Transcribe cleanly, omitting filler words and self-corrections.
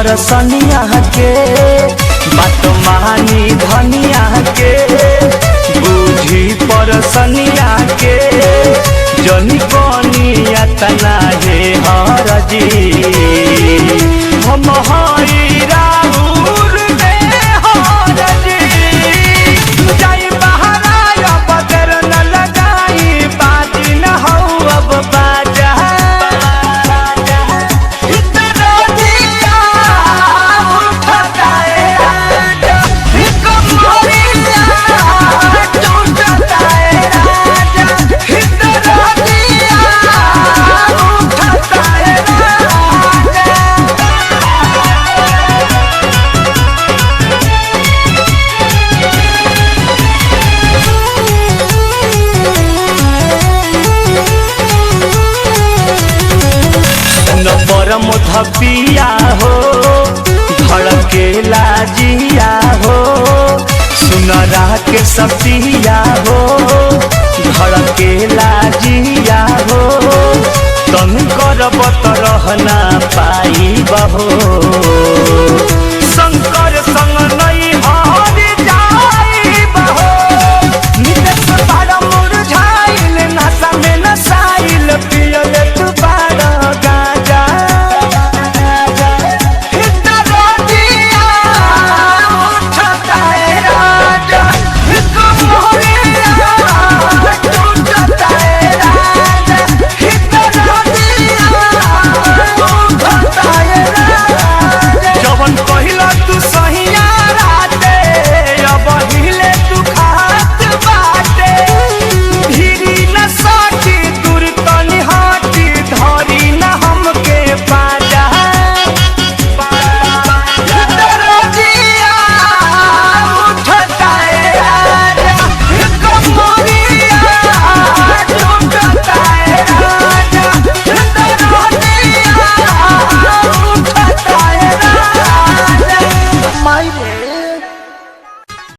परसनिया के बात मानी धनिया के बुझी परसनिया के जनी कनिया तना हे हरजी हम हई राउर दे हरजी जाई बहराया बदर न लगाई बाजी न हो अब बाजा परम धपिया हो धड़के लाजिया हो सुनरा के सपिया हो धड़के लाजिया हो तन करब त रहना पाई बहो